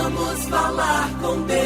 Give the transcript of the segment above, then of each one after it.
Vamos falar com Deus.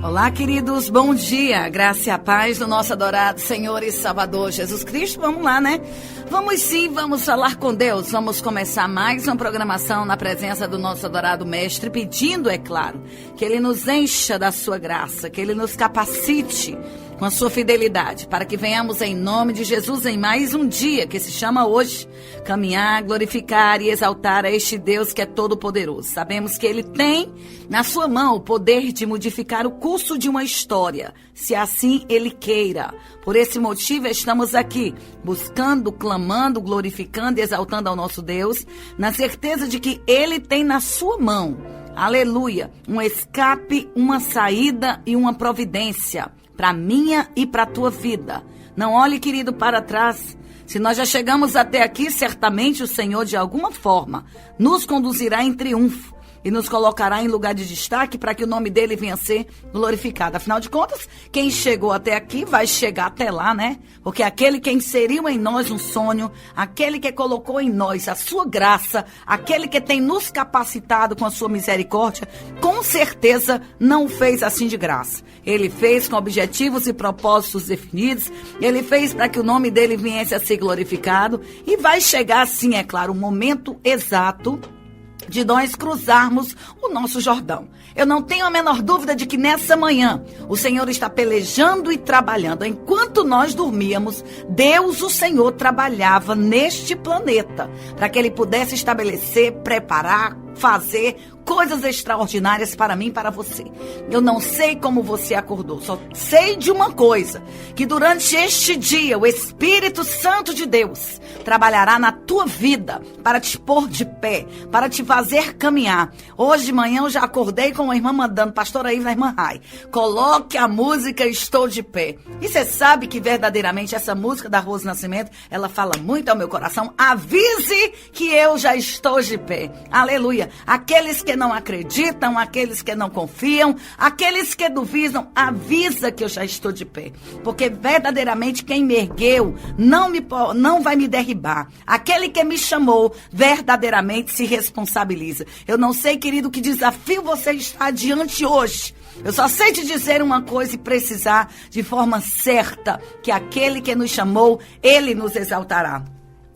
Olá, queridos, bom dia. Graça e a paz do nosso adorado Senhor e Salvador Jesus Cristo. Vamos lá, né? Vamos sim, vamos falar com Deus. Vamos começar mais uma programação na presença do nosso adorado Mestre, pedindo, é claro, que Ele nos encha da sua graça, que Ele nos capacite com a sua fidelidade, para que venhamos em nome de Jesus em mais um dia, que se chama hoje, caminhar, glorificar e exaltar a este Deus que é todo-poderoso. Sabemos que Ele tem na sua mão o poder de modificar o curso de uma história, se assim Ele queira. Por esse motivo estamos aqui, buscando, clamando, glorificando e exaltando ao nosso Deus, na certeza de que Ele tem na sua mão, aleluia, um escape, uma saída e uma providência para minha e para a tua vida. Não olhe, querido, para trás. Se nós já chegamos até aqui, certamente o Senhor, de alguma forma, nos conduzirá em triunfo e nos colocará em lugar de destaque para que o nome dele venha a ser glorificado. Afinal de contas, quem chegou até aqui vai chegar até lá, né? Porque aquele que inseriu em nós um sonho, aquele que colocou em nós a sua graça, aquele que tem nos capacitado com a sua misericórdia, com certeza não fez assim de graça. Ele fez com objetivos e propósitos definidos, ele fez para que o nome dele viesse a ser glorificado e vai chegar, sim, é claro, o momento exato de nós cruzarmos o nosso Jordão. Eu não tenho a menor dúvida de que nessa manhã o Senhor está pelejando e trabalhando. Enquanto nós dormíamos, Deus, o Senhor, trabalhava neste planeta para que Ele pudesse estabelecer, preparar, fazer coisas extraordinárias para mim e para você. Eu não sei como você acordou, só sei de uma coisa, que durante este dia o Espírito Santo de Deus trabalhará na tua vida para te pôr de pé, para te fazer caminhar. Hoje de manhã eu já acordei com a irmã mandando, pastora Ivna, a irmã Rai, coloque a música Estou de Pé. E você sabe que verdadeiramente essa música da Rose Nascimento, ela fala muito ao meu coração. Avise que eu já estou de pé. Aleluia. Aqueles que não acreditam, aqueles que não confiam, aqueles que duvidam, avisa que eu já estou de pé. Porque verdadeiramente quem me ergueu não vai me derribar. Aquele que me chamou verdadeiramente se responsabiliza. Eu não sei, querido, que desafio você está adiante hoje. Eu só sei te dizer uma coisa e precisar de forma certa, que aquele que nos chamou, Ele nos exaltará.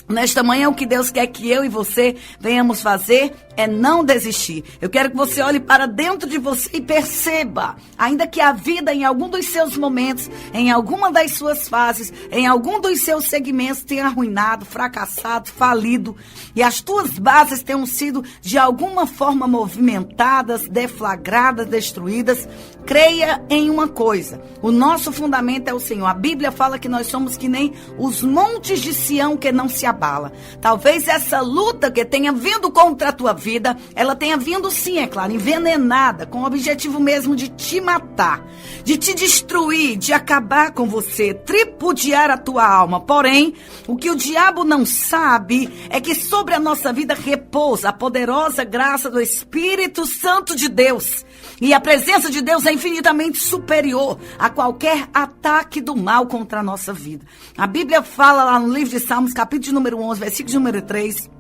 Nesta manhã, o que Deus quer que eu e você venhamos fazer é não desistir. Eu quero que você olhe para dentro de você e perceba, ainda que a vida em algum dos seus momentos, em alguma das suas fases, em algum dos seus segmentos tenha arruinado, fracassado, falido, e as tuas bases tenham sido de alguma forma movimentadas, deflagradas, destruídas, creia em uma coisa: o nosso fundamento é o Senhor. A Bíblia fala que nós somos que nem os montes de Sião que não se abala. Talvez essa luta que tenha vindo contra a tua vida, ela tenha vindo, sim, é claro, envenenada, com o objetivo mesmo de te matar, de te destruir, de acabar com você, tripudiar a tua alma. Porém, o que o diabo não sabe é que sobre a nossa vida repousa a poderosa graça do Espírito Santo de Deus. E a presença de Deus é infinitamente superior a qualquer ataque do mal contra a nossa vida. A Bíblia fala lá no livro de Salmos, capítulo número 11, versículo número 3,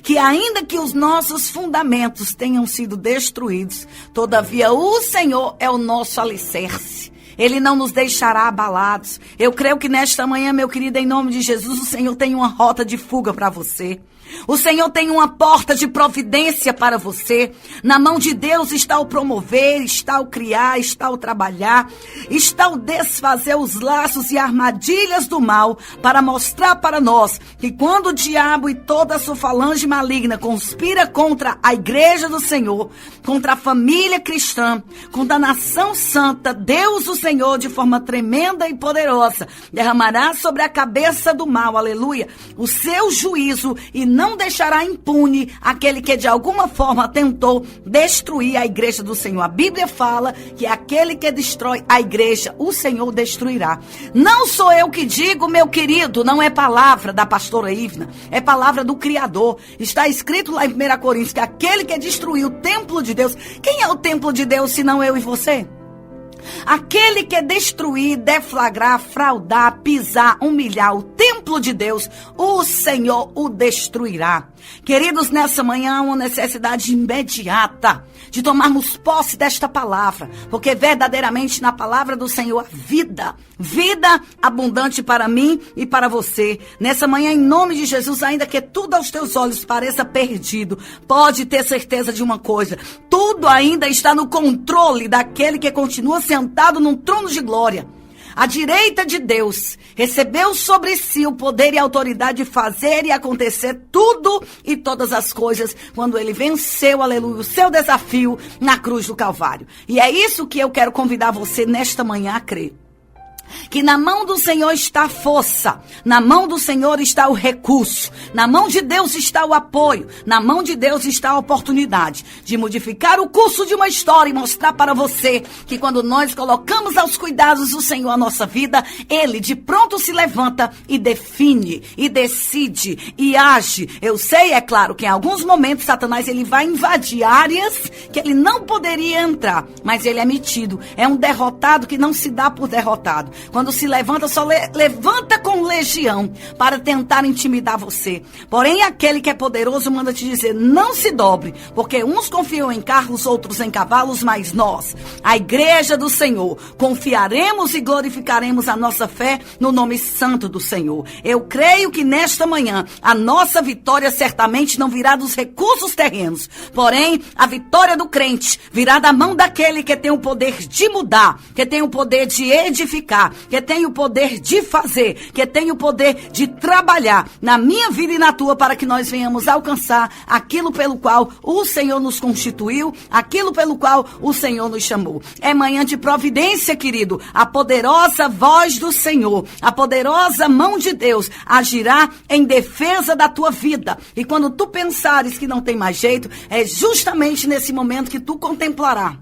que ainda que os nossos fundamentos tenham sido destruídos, todavia o Senhor é o nosso alicerce. Ele não nos deixará abalados. Eu creio que nesta manhã, meu querido, em nome de Jesus, o Senhor tem uma rota de fuga para você. O Senhor tem uma porta de providência para você. Na mão de Deus está o promover, está o criar, está o trabalhar, está o desfazer os laços e armadilhas do mal, para mostrar para nós que quando o diabo e toda a sua falange maligna conspira contra a igreja do Senhor, contra a família cristã, contra a nação santa, Deus, o Senhor, de forma tremenda e poderosa, derramará sobre a cabeça do mal, aleluia, o seu juízo, e não deixará impune aquele que de alguma forma tentou destruir a igreja do Senhor. A Bíblia fala que aquele que destrói a igreja, o Senhor destruirá. Não sou eu que digo, meu querido, não é palavra da pastora Ivna, é palavra do Criador. Está escrito lá em 1 Coríntios que aquele que destruiu o templo de Deus, quem é o templo de Deus se não eu e você? Aquele que destruir, deflagrar, fraudar, pisar, humilhar o templo de Deus, o Senhor o destruirá. Queridos, nessa manhã há uma necessidade imediata de tomarmos posse desta palavra, porque verdadeiramente na palavra do Senhor há vida abundante para mim e para você. Nessa manhã, em nome de Jesus, ainda que tudo aos teus olhos pareça perdido, pode ter certeza de uma coisa: tudo ainda está no controle daquele que continua sentado num trono de glória. À direita de Deus, recebeu sobre si o poder e a autoridade de fazer e acontecer tudo e todas as coisas, quando ele venceu, aleluia, o seu desafio na cruz do Calvário. E é isso que eu quero convidar você nesta manhã a crer. Que na mão do Senhor está a força, na mão do Senhor está o recurso, na mão de Deus está o apoio, na mão de Deus está a oportunidade de modificar o curso de uma história e mostrar para você que quando nós colocamos aos cuidados do Senhor a nossa vida, Ele de pronto se levanta e define, e decide, e age. Eu sei, é claro, que em alguns momentos Satanás ele vai invadir áreas que ele não poderia entrar, mas ele é metido, é um derrotado que não se dá por derrotado. Quando se levanta, só levanta com legião para tentar intimidar você. Porém, aquele que é poderoso manda te dizer: não se dobre, porque uns confiam em carros, outros em cavalos, mas nós, a igreja do Senhor, confiaremos e glorificaremos a nossa fé no nome santo do Senhor. Eu creio que nesta manhã a nossa vitória certamente não virá dos recursos terrenos, porém a vitória do crente virá da mão daquele que tem o poder de mudar, que tem o poder de edificar, que tem o poder de fazer, que tem o poder de trabalhar na minha vida e na tua, para que nós venhamos alcançar aquilo pelo qual o Senhor nos constituiu, aquilo pelo qual o Senhor nos chamou. É manhã de providência, querido. A poderosa voz do Senhor, a poderosa mão de Deus agirá em defesa da tua vida. E quando tu pensares que não tem mais jeito, é justamente nesse momento que tu contemplará,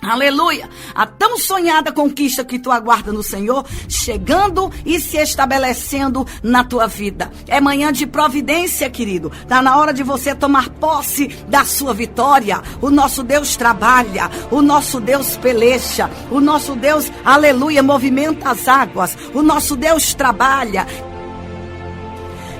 aleluia, a tão sonhada conquista que tu aguarda no Senhor, chegando e se estabelecendo na tua vida. É manhã de providência, querido. Está na hora de você tomar posse da sua vitória. O nosso Deus trabalha, o nosso Deus peleja, o nosso Deus, aleluia, movimenta as águas, o nosso Deus trabalha.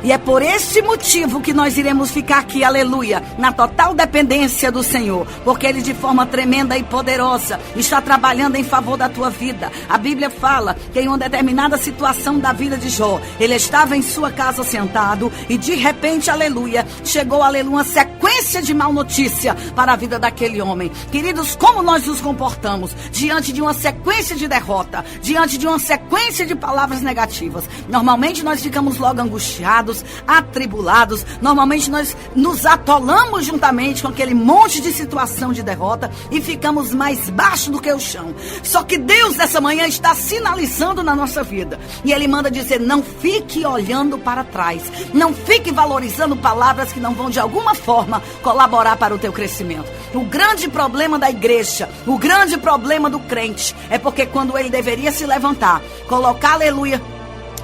E é por este motivo que nós iremos ficar aqui, aleluia, na total dependência do Senhor, porque Ele de forma tremenda e poderosa está trabalhando em favor da tua vida. A Bíblia fala que em uma determinada situação da vida de Jó, ele estava em sua casa sentado e de repente, aleluia, chegou, aleluia, uma sequência de mal notícia para a vida daquele homem. Queridos, como nós nos comportamos diante de uma sequência de derrota, diante de uma sequência de palavras negativas? Normalmente nós ficamos logo angustiados, atribulados. Normalmente nós nos atolamos juntamente com aquele monte de situação de derrota e ficamos mais baixo do que o chão. Só que Deus nessa manhã está sinalizando na nossa vida e Ele manda dizer: não fique olhando para trás, não fique valorizando palavras que não vão de alguma forma colaborar para o teu crescimento. O grande problema da igreja, o grande problema do crente é porque quando ele deveria se levantar, colocar, aleluia,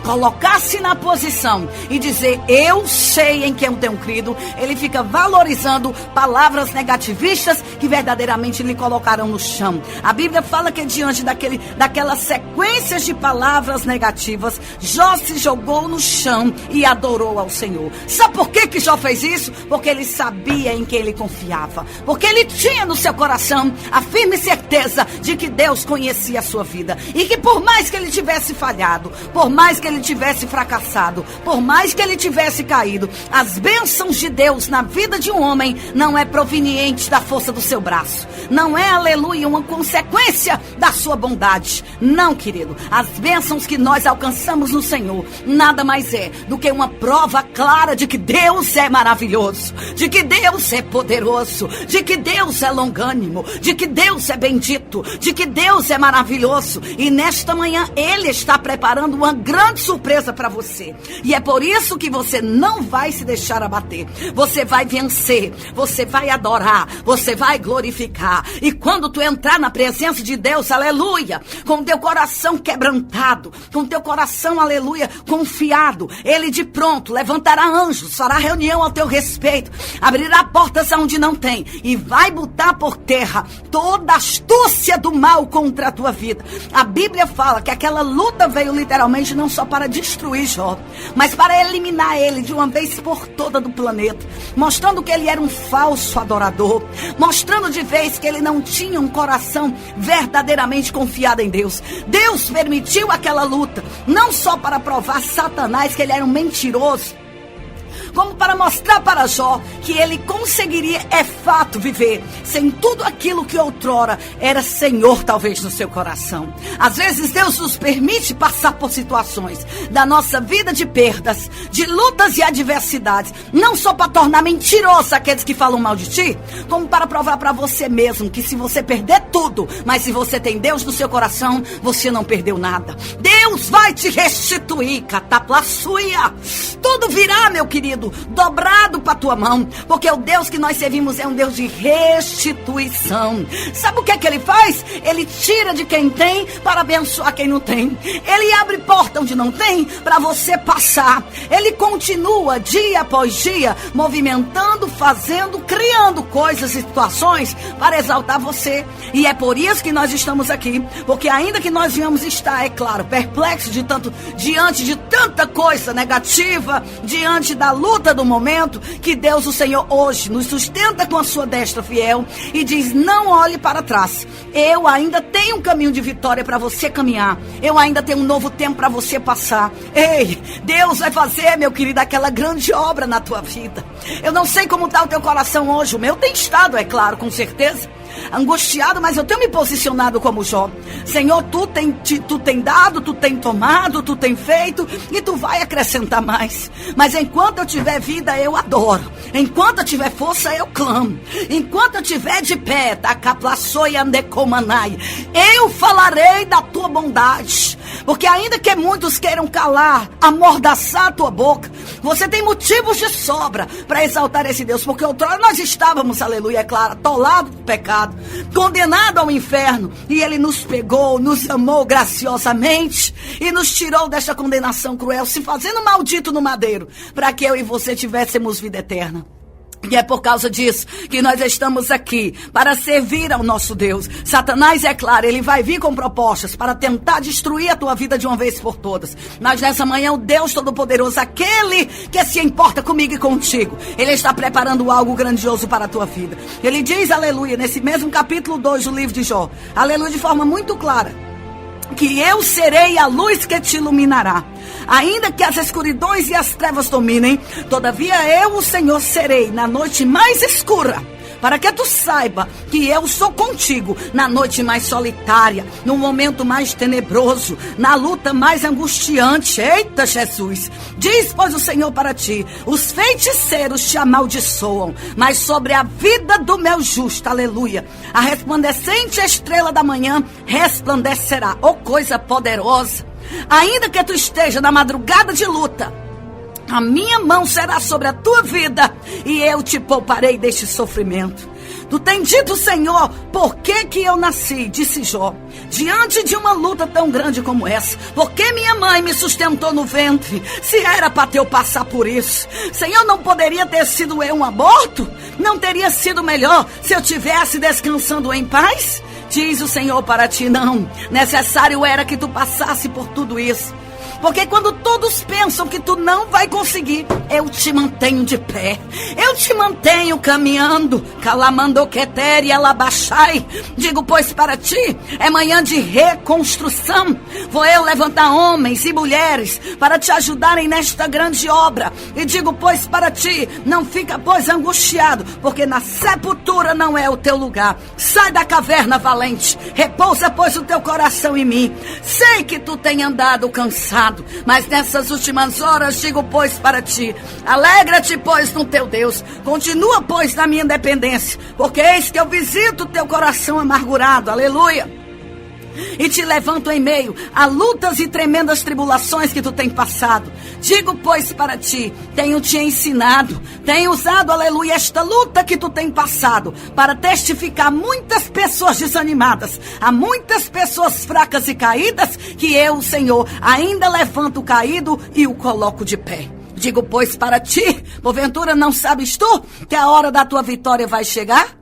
colocar-se na posição e dizer: eu sei em quem eu tenho crido, ele fica valorizando palavras negativistas que verdadeiramente lhe colocarão no chão. A Bíblia fala que diante daquelas sequências de palavras negativas, Jó se jogou no chão e adorou ao Senhor. Sabe por que Jó fez isso? Porque ele sabia em quem ele confiava, porque ele tinha no seu coração a firme certeza de que Deus conhecia a sua vida e que por mais que ele tivesse falhado, por mais que ele tivesse fracassado, por mais que ele tivesse caído, as bênçãos de Deus na vida de um homem não é proveniente da força do seu braço, não é, aleluia, uma consequência da sua bondade. Não, querido, as bênçãos que nós alcançamos no Senhor nada mais é do que uma prova clara de que Deus é maravilhoso, de que Deus é poderoso, de que Deus é longânimo, de que Deus é bendito, de que Deus é maravilhoso. E nesta manhã Ele está preparando uma grande surpresa para você. E é por isso que você não vai se deixar abater. Você vai vencer, você vai adorar, você vai glorificar. E quando tu entrar na presença de Deus, aleluia, com teu coração quebrantado, com teu coração, aleluia, confiado, Ele de pronto levantará anjos, fará reunião ao teu respeito, abrirá portas aonde não tem e vai botar por terra toda a astúcia do mal contra a tua vida. A Bíblia fala que aquela luta veio literalmente não só para destruir Jó, mas para eliminar ele de uma vez por toda do planeta, mostrando que ele era um falso adorador, mostrando de vez que ele não tinha um coração verdadeiramente confiado em Deus. Deus permitiu aquela luta, não só para provar Satanás que ele era um mentiroso, como para mostrar para Jó que ele conseguiria, é fato, viver sem tudo aquilo que outrora era Senhor, talvez, no seu coração. Às vezes Deus nos permite passar por situações da nossa vida de perdas, de lutas e adversidades, não só para tornar mentiroso aqueles que falam mal de ti, como para provar para você mesmo que se você perder tudo, mas se você tem Deus no seu coração, você não perdeu nada. Deus vai te restituir, cataplassuia. Tudo virá, meu querido, dobrado para tua mão, porque o Deus que nós servimos é um Deus de restituição. Sabe o que é que ele faz? Ele tira de quem tem para abençoar quem não tem. Ele abre porta onde não tem para você passar. Ele continua dia após dia movimentando, fazendo, criando coisas e situações para exaltar você. E é por isso que nós estamos aqui, porque ainda que nós venhamos estar, é claro, perplexos diante de tanta coisa negativa, diante da luta do momento, que Deus, o Senhor, hoje nos sustenta com a sua destra fiel e diz: não olhe para trás, eu ainda tenho um caminho de vitória para você caminhar, eu ainda tenho um novo tempo para você passar. Ei, Deus vai fazer, meu querido, aquela grande obra na tua vida. Eu não sei como está o teu coração hoje, o meu tem estado, é claro, com certeza angustiado, mas eu tenho me posicionado como Jó. Senhor, tu tem dado, tu tem tomado, tu tem feito e tu vai acrescentar mais. Mas enquanto eu tiver vida, eu adoro. Enquanto eu tiver força, eu clamo. Enquanto eu tiver de pé, eu falarei da tua bondade. Porque ainda que muitos queiram calar, amordaçar a tua boca, você tem motivos de sobra para exaltar esse Deus. Porque outrora nós estávamos, aleluia, é claro, atolados do pecado, condenado ao inferno, e ele nos pegou, nos amou graciosamente e nos tirou desta condenação cruel, se fazendo maldito no madeiro, para que eu e você tivéssemos vida eterna. E é por causa disso que nós estamos aqui, para servir ao nosso Deus. Satanás, é claro, ele vai vir com propostas para tentar destruir a tua vida de uma vez por todas. Mas nessa manhã o Deus Todo-Poderoso, aquele que se importa comigo e contigo, ele está preparando algo grandioso para a tua vida. Ele diz, aleluia, nesse mesmo capítulo 2 do livro de Jó, aleluia, de forma muito clara, que eu serei a luz que te iluminará. Ainda que as escuridões e as trevas dominem, todavia eu, o Senhor, serei na noite mais escura, para que tu saiba que eu sou contigo na noite mais solitária, no momento mais tenebroso, na luta mais angustiante. Eita, Jesus! Diz, pois, o Senhor para ti: os feiticeiros te amaldiçoam, mas sobre a vida do meu justo, aleluia, a resplandecente estrela da manhã resplandecerá. Oh, coisa poderosa! Ainda que tu esteja na madrugada de luta, a minha mão será sobre a tua vida e eu te pouparei deste sofrimento. Tu tem dito, Senhor, por que que eu nasci, disse Jó, diante de uma luta tão grande como essa? Por que minha mãe me sustentou no ventre, se era para eu passar por isso? Senhor, não poderia ter sido eu um aborto? Não teria sido melhor se eu tivesse descansando em paz? Diz o Senhor para ti: não, necessário era que tu passasse por tudo isso. Porque quando todos pensam que tu não vai conseguir, eu te mantenho de pé. Eu te mantenho caminhando. Calamandoquetere alabaxai. Digo, pois, para ti é manhã de reconstrução. Vou eu levantar homens e mulheres para te ajudarem nesta grande obra. E digo, pois, para ti, não fica, pois, angustiado, porque na sepultura não é o teu lugar. Sai da caverna, valente. Repousa, pois, o teu coração em mim. Sei que tu tem andado cansado, mas nessas últimas horas digo, pois, para ti: alegra-te, pois, no teu Deus. Continua, pois, na minha dependência, porque eis que eu visito o teu coração amargurado, aleluia, e te levanto em meio a lutas e tremendas tribulações que tu tem passado. Digo, pois, para ti: tenho te ensinado, tenho usado, aleluia, esta luta que tu tem passado para testificar a muitas pessoas desanimadas, a muitas pessoas fracas e caídas, que eu, o Senhor, ainda levanto o caído e o coloco de pé. Digo, pois, para ti: porventura não sabes tu que a hora da tua vitória vai chegar?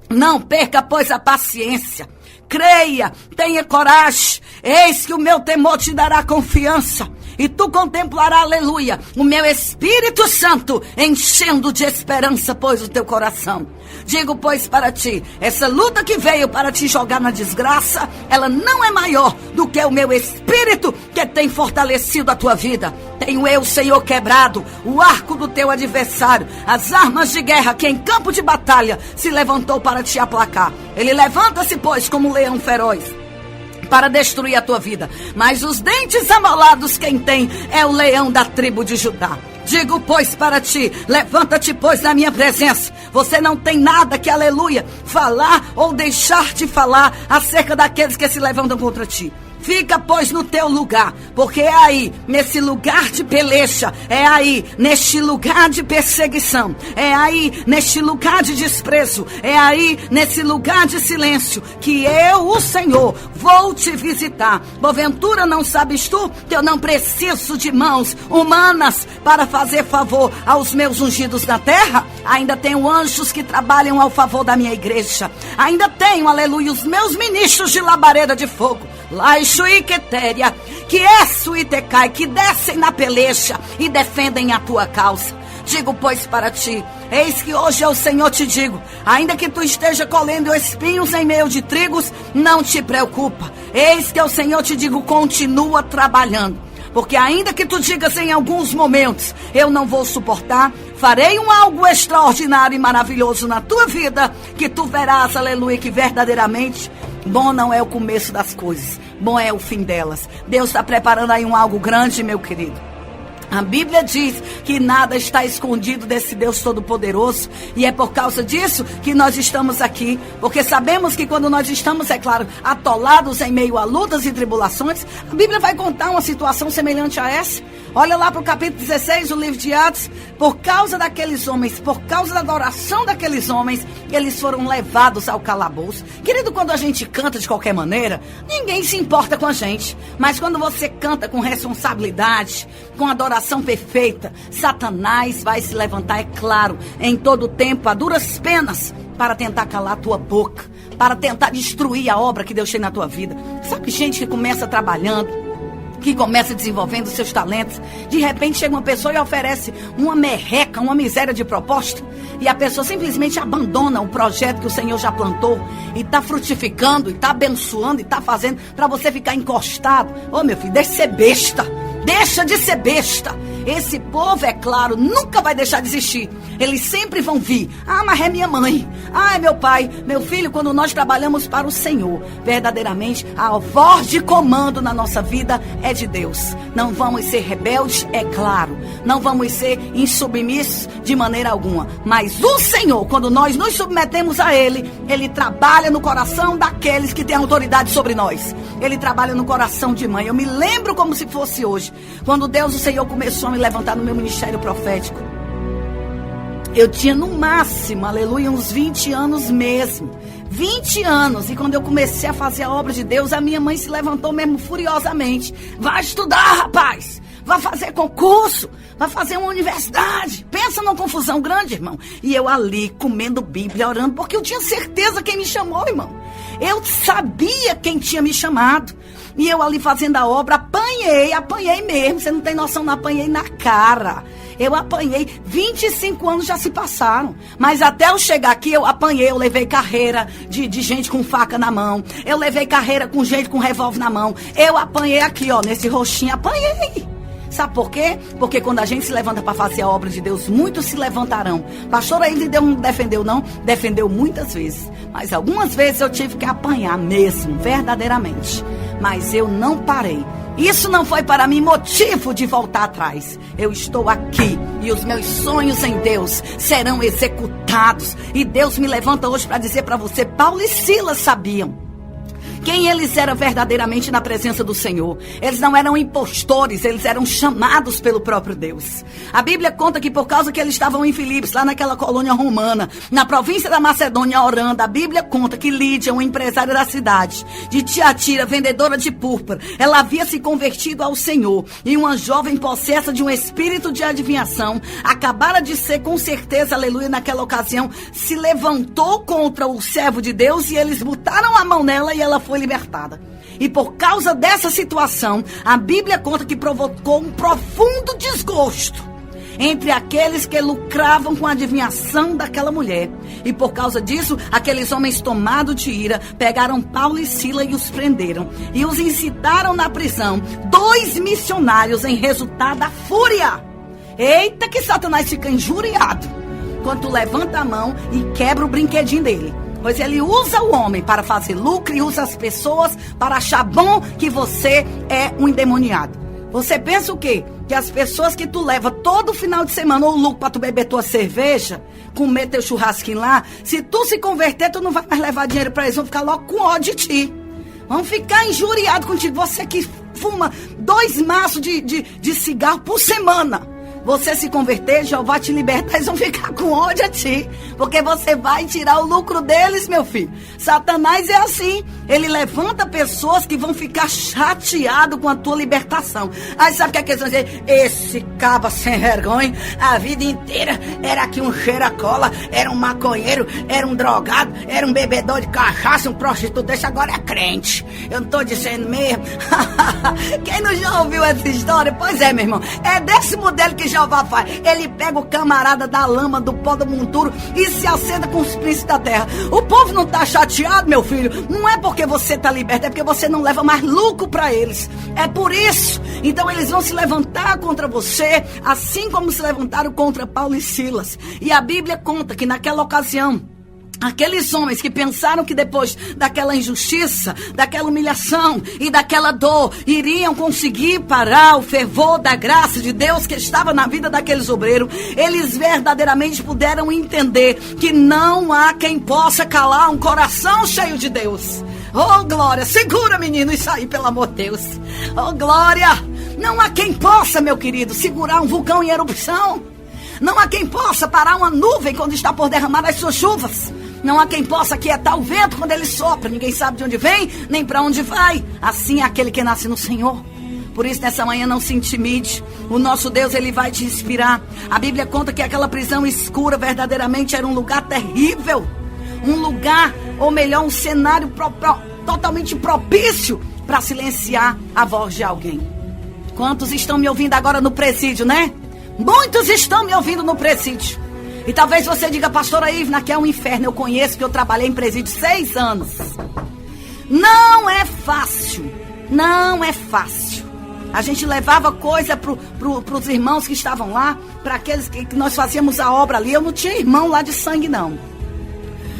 Não perca, pois, a paciência. Creia, tenha coragem, eis que o meu temor te dará confiança. e tu contemplarás, aleluia, o meu Espírito Santo enchendo de esperança, pois, o teu coração. Digo, pois, para ti, essa luta que veio para te jogar na desgraça, ela não é maior do que o meu Espírito que tem fortalecido a tua vida. Tenho eu, Senhor, quebrado o arco do teu adversário, as armas de guerra que em campo de batalha se levantou para te aplacar. Ele levanta-se, pois, como um leão feroz para destruir a tua vida, mas os dentes amolados quem tem é o leão da tribo de Judá. Digo, pois, para ti, levanta-te, pois, na minha presença. Você não tem nada que, aleluia, falar ou deixar de falar acerca daqueles que se levantam contra ti. Fica, pois, no teu lugar, porque é aí, nesse lugar de peleja, é aí, neste lugar de perseguição, é aí, neste lugar de desprezo, é aí, nesse lugar de silêncio, que eu, o Senhor, vou te visitar. Porventura não sabes tu que eu não preciso de mãos humanas para fazer favor aos meus ungidos na terra? Ainda tenho anjos que trabalham ao favor da minha igreja. Ainda tenho, aleluia, os meus ministros de labareda de fogo. Laixuiquetéria, que é suitecai, que descem na peleja e defendem a tua causa. Digo, pois, para ti, eis que hoje eu, Senhor, te digo, ainda que tu esteja colhendo espinhos em meio de trigos, não te preocupa. Eis que eu, Senhor, te digo, continua trabalhando. Porque ainda que tu digas em alguns momentos, eu não vou suportar, farei algo extraordinário e maravilhoso na tua vida, que tu verás, aleluia, que verdadeiramente bom não é o começo das coisas, bom é o fim delas. Deus está preparando aí algo grande, meu querido. A Bíblia diz que nada está escondido desse Deus Todo-Poderoso, e é por causa disso que nós estamos aqui, porque sabemos que quando nós estamos, é claro, atolados em meio a lutas e tribulações, a Bíblia vai contar uma situação semelhante a essa. Olha lá para o capítulo 16 do livro de Atos. Por causa daqueles homens, por causa da adoração daqueles homens, eles foram levados ao calabouço. Querido, quando a gente canta de qualquer maneira, ninguém se importa com a gente. Mas quando você canta com responsabilidade, com adoração perfeita, Satanás vai se levantar, é claro, em todo tempo, a duras penas, para tentar calar a tua boca, para tentar destruir a obra que Deus tem na tua vida. Sabe gente que começa trabalhando, que começa desenvolvendo seus talentos, de repente chega uma pessoa e oferece uma merreca, uma miséria de proposta, e a pessoa simplesmente abandona o projeto que o Senhor já plantou, e está frutificando, e está abençoando, e está fazendo, para você ficar encostado. Ô meu filho, deixa de ser besta, deixa de ser besta. Esse povo, é claro, nunca vai deixar de existir. Eles sempre vão vir. Ah, mas é minha mãe. Ah, é meu pai. Meu filho, quando nós trabalhamos para o Senhor, verdadeiramente, a voz de comando na nossa vida é de Deus. Não vamos ser rebeldes, é claro. Não vamos ser insubmissos de maneira alguma. Mas o Senhor, quando nós nos submetemos a Ele, Ele trabalha no coração daqueles que têm autoridade sobre nós. Ele trabalha no coração de mãe. Eu me lembro como se fosse hoje, quando Deus, o Senhor, começou a me levantar no meu ministério profético. Eu tinha no máximo, aleluia, uns 20 anos mesmo. 20 anos. E quando eu comecei a fazer a obra de Deus, a minha mãe se levantou mesmo furiosamente. Vai estudar, rapaz. Vai fazer concurso. Vai fazer uma universidade. Pensa numa confusão grande, irmão. E eu ali, comendo Bíblia, orando, porque eu tinha certeza quem me chamou, irmão. Eu sabia quem tinha me chamado. E eu ali fazendo a obra, apanhei mesmo. Você não tem noção, não, apanhei na cara. Eu apanhei, 25 anos já se passaram. Mas até eu chegar aqui, eu apanhei, eu levei carreira de gente com faca na mão. Eu levei carreira com gente com revólver na mão. Eu apanhei aqui, ó, nesse roxinho, apanhei. Sabe por quê? Porque quando a gente se levanta para fazer a obra de Deus, muitos se levantarão. Pastor, aí Deus não defendeu, não? Defendeu muitas vezes. Mas algumas vezes eu tive que apanhar mesmo, verdadeiramente. Mas eu não parei. Isso não foi para mim motivo de voltar atrás. Eu estou aqui e os meus sonhos em Deus serão executados. E Deus me levanta hoje para dizer para você, Paulo e Silas sabiam quem eles eram verdadeiramente na presença do Senhor. Eles não eram impostores, eles eram chamados pelo próprio Deus. A Bíblia conta que por causa que eles estavam em Filipos, lá naquela colônia romana, na província da Macedônia, orando, a Bíblia conta que Lídia, uma empresária da cidade, de Tiatira, vendedora de púrpura, ela havia se convertido ao Senhor. E uma jovem possessa de um espírito de adivinhação, acabara de ser, com certeza, aleluia, naquela ocasião, se levantou contra o servo de Deus e eles botaram a mão nela e ela foi foi libertada. E por causa dessa situação, a Bíblia conta que provocou um profundo desgosto entre aqueles que lucravam com a adivinhação daquela mulher. E por causa disso, aqueles homens tomados de ira, pegaram Paulo e Silas e os prenderam. E os incitaram na prisão. 2 missionários em resultado da fúria. Eita, que Satanás fica injuriado quando tu levanta a mão e quebra o brinquedinho dele. Pois ele usa o homem para fazer lucro e usa as pessoas para achar bom que você é um endemoniado. Você pensa o quê? Que as pessoas que tu leva todo final de semana ou lucro pra tu beber tua cerveja, comer teu churrasquinho lá, se tu se converter, tu não vai mais levar dinheiro pra eles, vão ficar logo com ódio de ti. Vão ficar injuriados contigo. Você que fuma 2 maços de cigarro por semana. Você se converter, Jeová te libertar, eles vão ficar com ódio a ti. Porque você vai tirar o lucro deles, meu filho. Satanás é assim. Ele levanta pessoas que vão ficar chateados com a tua libertação. Aí sabe o que é que eles vão dizer? Esse caba sem vergonha, a vida inteira era aqui um cheira-cola, era um maconheiro, era um drogado, era um bebedor de cachaça, um prostituto, deixa agora é crente. Eu não tô dizendo mesmo. Quem não já ouviu essa história? Pois é, meu irmão. É desse modelo que Jeová faz. Ele pega o camarada da lama, do pó do monturo e se assenta com os príncipes da terra. O povo não tá chateado, meu filho. Não é porque você tá liberto, é porque você não leva mais lucro pra eles. É por isso. Então eles vão se levantar contra você, assim como se levantaram contra Paulo e Silas. E a Bíblia conta que naquela ocasião, aqueles homens que pensaram que depois daquela injustiça, daquela humilhação e daquela dor, iriam conseguir parar o fervor da graça de Deus que estava na vida daqueles obreiros, eles verdadeiramente puderam entender que não há quem possa calar um coração cheio de Deus. Oh, glória! Segura, menino, isso aí, pelo amor de Deus. Oh, glória! Não há quem possa, meu querido, segurar um vulcão em erupção. Não há quem possa parar uma nuvem quando está por derramar as suas chuvas. Não há quem possa aquietar o vento quando ele sopra. Ninguém sabe de onde vem, nem para onde vai. Assim é aquele que nasce no Senhor. Por isso, nessa manhã, não se intimide. O nosso Deus, Ele vai te inspirar. A Bíblia conta que aquela prisão escura verdadeiramente era um lugar terrível. Um lugar, ou melhor, um cenário totalmente propício para silenciar a voz de alguém. Quantos estão me ouvindo agora no presídio, né? Muitos estão me ouvindo no presídio. E talvez você diga, pastora Ivna, que é um inferno. Eu conheço, que eu trabalhei em presídio 6 anos. Não é fácil. Não é fácil. A gente levava coisa pros irmãos que estavam lá, para aqueles que nós fazíamos a obra ali. Eu não tinha irmão lá de sangue, não.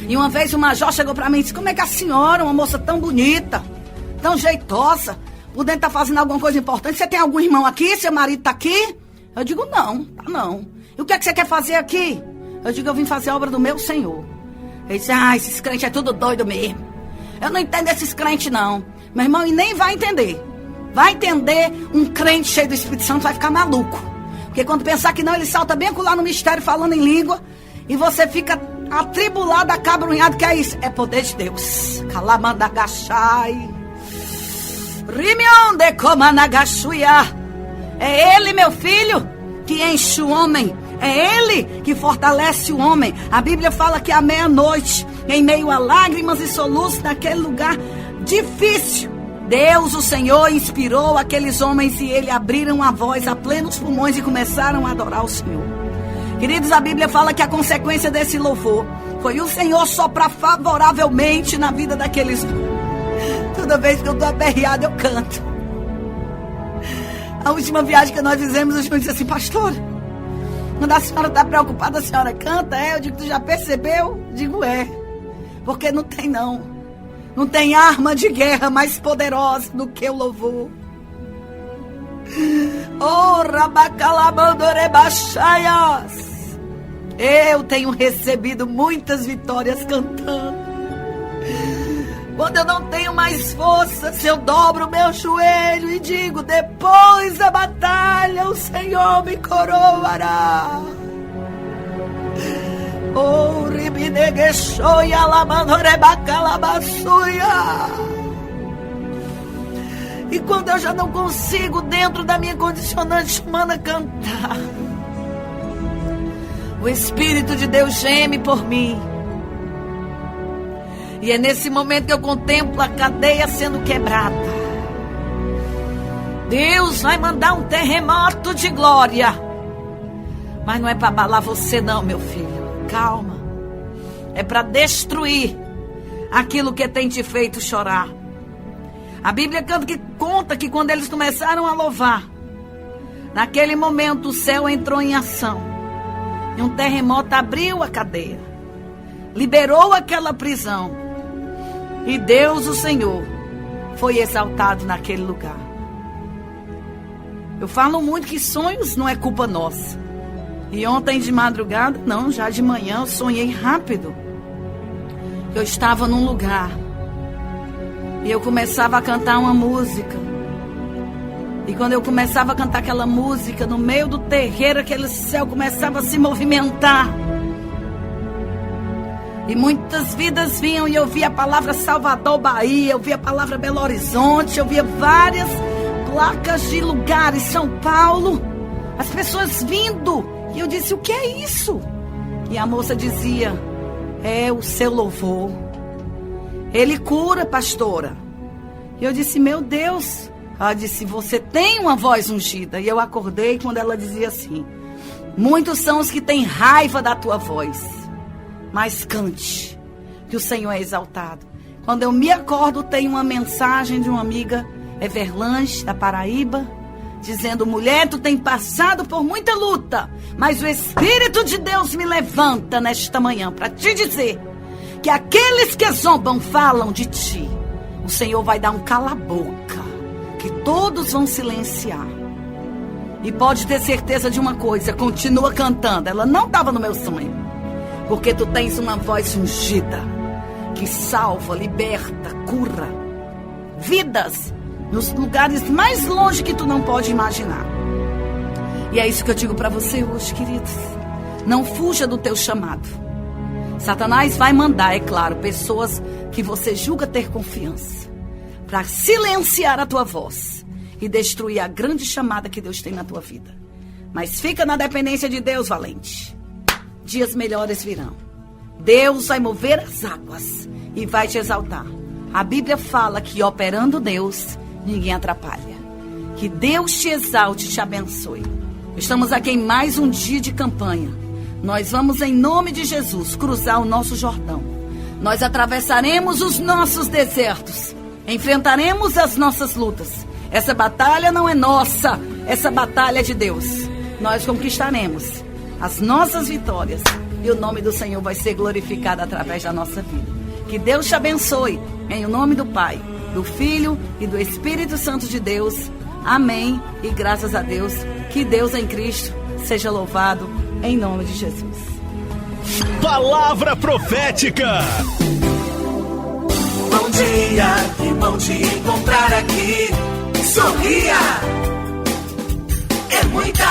E uma vez o major chegou para mim e disse, como é que a senhora, uma moça tão bonita, tão jeitosa, podendo estar fazendo alguma coisa importante, você tem algum irmão aqui? Seu marido está aqui? Eu digo, não, tá não. E o que é que você quer fazer aqui? Eu digo, eu vim fazer a obra do meu Senhor. Ele disse, esses crentes é tudo doido mesmo. Eu não entendo esses crentes, não. Meu irmão, e nem vai entender. Vai entender um crente cheio do Espírito Santo, vai ficar maluco. Porque quando pensar que não, ele salta bem acolá no mistério, falando em língua, e você fica atribulado, acabrunhado, que é isso? É poder de Deus. Calamandagachai. Rimion de Comanagashuia. É Ele, meu filho, que enche o homem. É Ele que fortalece o homem. A Bíblia fala que à meia-noite, em meio a lágrimas e soluços, naquele lugar difícil, Deus, o Senhor, inspirou aqueles homens e eles abriram a voz a plenos pulmões e começaram a adorar o Senhor. Queridos, a Bíblia fala que a consequência desse louvor foi o Senhor soprar favoravelmente na vida daqueles. Toda vez que eu estou aperreado, eu canto. A última viagem que nós fizemos, o Senhor disse assim, pastora, quando a senhora está preocupada, a senhora canta? Eu digo, tu já percebeu? Digo, porque não tem não. Não tem arma de guerra mais poderosa do que o louvor. Oh, rabacalabandorebachaias. Eu tenho recebido muitas vitórias cantando. Quando eu não tenho mais forças, eu dobro o meu joelho e digo, depois da batalha o Senhor me coroará. Oh, ribineguexoia, lamandorebacalabassuia. E quando eu já não consigo, dentro da minha condicionante humana, cantar, o Espírito de Deus geme por mim. E é nesse momento que eu contemplo a cadeia sendo quebrada. Deus vai mandar um terremoto de glória. Mas não é para abalar você não, meu filho. Calma. É para destruir aquilo que tem te feito chorar. A Bíblia conta que quando eles começaram a louvar, naquele momento o céu entrou em ação. E um terremoto abriu a cadeia. Liberou aquela prisão. E Deus, o Senhor, foi exaltado naquele lugar. Eu falo muito que sonhos não é culpa nossa. E ontem de madrugada, não, já de manhã eu sonhei rápido. Eu estava num lugar. E eu começava a cantar uma música. E quando eu começava a cantar aquela música, no meio do terreiro, aquele céu começava a se movimentar. E muitas vidas vinham e eu via a palavra Salvador, Bahia, eu via a palavra Belo Horizonte, eu via várias placas de lugares, São Paulo, as pessoas vindo. E eu disse, o que é isso? E a moça dizia, é o seu louvor. Ele cura, pastora. E eu disse, meu Deus. Ela disse, você tem uma voz ungida. E eu acordei quando ela dizia assim, muitos são os que têm raiva da tua voz, mas cante, que o Senhor é exaltado. Quando eu me acordo, tem uma mensagem de uma amiga, Everlange, da Paraíba, dizendo, mulher, tu tem passado por muita luta, mas o Espírito de Deus me levanta nesta manhã para te dizer que aqueles que zombam falam de ti, o Senhor vai dar um cala-boca, que todos vão silenciar. E pode ter certeza de uma coisa, continua cantando. Ela não estava no meu sonho, porque tu tens uma voz ungida, que salva, liberta, cura vidas nos lugares mais longe que tu não pode imaginar. E é isso que eu digo para você hoje, queridos. Não fuja do teu chamado. Satanás vai mandar, é claro, pessoas que você julga ter confiança, para silenciar a tua voz e destruir a grande chamada que Deus tem na tua vida. Mas fica na dependência de Deus, valente. Dias melhores virão. Deus vai mover as águas e vai te exaltar. A Bíblia fala que operando Deus, ninguém atrapalha. Que Deus te exalte e te abençoe. Estamos aqui em mais um dia de campanha. Nós vamos, em nome de Jesus, cruzar o nosso Jordão. Nós atravessaremos os nossos desertos. Enfrentaremos as nossas lutas. Essa batalha não é nossa. Essa batalha é de Deus. Nós conquistaremos as nossas vitórias. E o nome do Senhor vai ser glorificado através da nossa vida. Que Deus te abençoe. Em nome do Pai, do Filho e do Espírito Santo de Deus. Amém. E graças a Deus. Que Deus em Cristo seja louvado. Em nome de Jesus. Palavra profética. Bom dia, que bom te encontrar aqui. Sorria. É muita